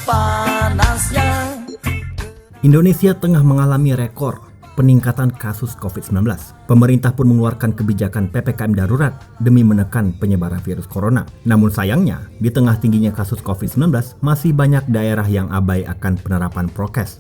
panasnya. Indonesia tengah mengalami rekor peningkatan kasus COVID-19. Pemerintah pun mengeluarkan kebijakan PPKM darurat demi menekan penyebaran virus corona. Namun sayangnya, di tengah tingginya kasus COVID-19, masih banyak daerah yang abai akan penerapan prokes.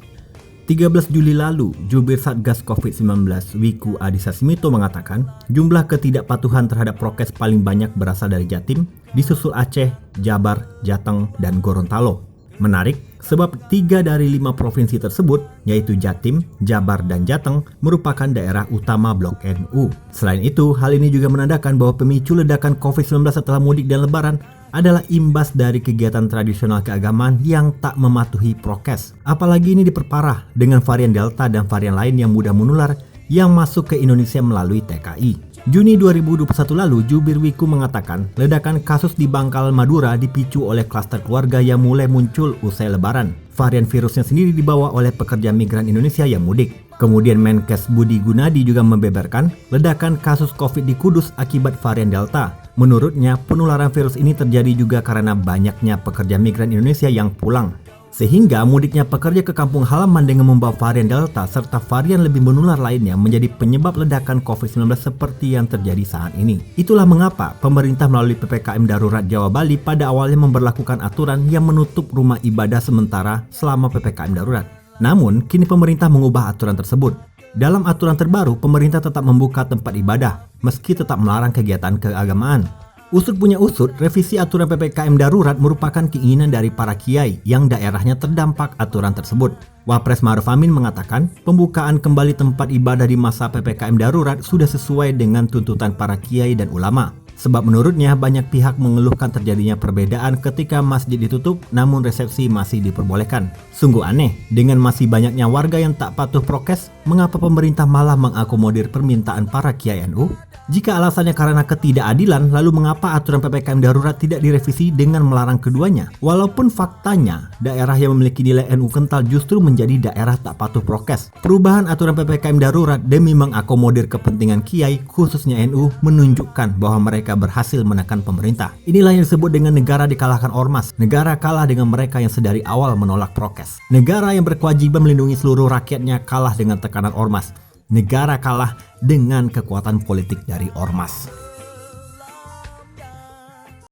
13 Juli lalu, Jubir Satgas COVID-19 Wiku Adhisa Smito mengatakan jumlah ketidakpatuhan terhadap prokes paling banyak berasal dari Jatim, disusul Aceh, Jabar, Jateng, dan Gorontalo. Menarik, sebab 3 dari 5 provinsi tersebut, yaitu Jatim, Jabar, dan Jateng, merupakan daerah utama Blok NU. Selain itu, hal ini juga menandakan bahwa pemicu ledakan COVID-19 setelah mudik dan lebaran adalah imbas dari kegiatan tradisional keagamaan yang tak mematuhi prokes. Apalagi ini diperparah dengan varian Delta dan varian lain yang mudah menular yang masuk ke Indonesia melalui TKI. Juni 2021 lalu, Jubir Wiku mengatakan ledakan kasus di Bangkal, Madura dipicu oleh klaster keluarga yang mulai muncul usai lebaran. Varian virusnya sendiri dibawa oleh pekerja migran Indonesia yang mudik. Kemudian Menkes Budi Gunadi juga membeberkan ledakan kasus COVID di Kudus akibat varian Delta. Menurutnya, penularan virus ini terjadi juga karena banyaknya pekerja migran Indonesia yang pulang. Sehingga mudiknya pekerja ke kampung halaman dengan membawa varian Delta serta varian lebih menular lainnya menjadi penyebab ledakan COVID-19 seperti yang terjadi saat ini. Itulah mengapa pemerintah melalui PPKM Darurat Jawa Bali pada awalnya memberlakukan aturan yang menutup rumah ibadah sementara selama PPKM Darurat. Namun, kini pemerintah mengubah aturan tersebut. Dalam aturan terbaru, pemerintah tetap membuka tempat ibadah, meski tetap melarang kegiatan keagamaan. Usut punya usut, revisi aturan PPKM darurat merupakan keinginan dari para kiai yang daerahnya terdampak aturan tersebut. Wapres Ma'ruf Amin mengatakan, pembukaan kembali tempat ibadah di masa PPKM darurat sudah sesuai dengan tuntutan para kiai dan ulama. Sebab menurutnya banyak pihak mengeluhkan terjadinya perbedaan ketika masjid ditutup namun resepsi masih diperbolehkan. Sungguh aneh, dengan masih banyaknya warga yang tak patuh prokes, mengapa pemerintah malah mengakomodir permintaan para kiai NU? Jika alasannya karena ketidakadilan, lalu mengapa aturan PPKM darurat tidak direvisi dengan melarang keduanya? Walaupun faktanya, daerah yang memiliki nilai NU kental justru menjadi daerah tak patuh prokes. Perubahan aturan PPKM darurat demi mengakomodir kepentingan kiai, khususnya NU, menunjukkan bahwa mereka berhasil menekan pemerintah. Inilah yang disebut dengan negara dikalahkan ormas. Negara kalah dengan mereka yang sedari awal menolak prokes. Negara yang berkewajiban melindungi seluruh rakyatnya kalah dengan tekanan ormas. Negara kalah dengan kekuatan politik dari ormas.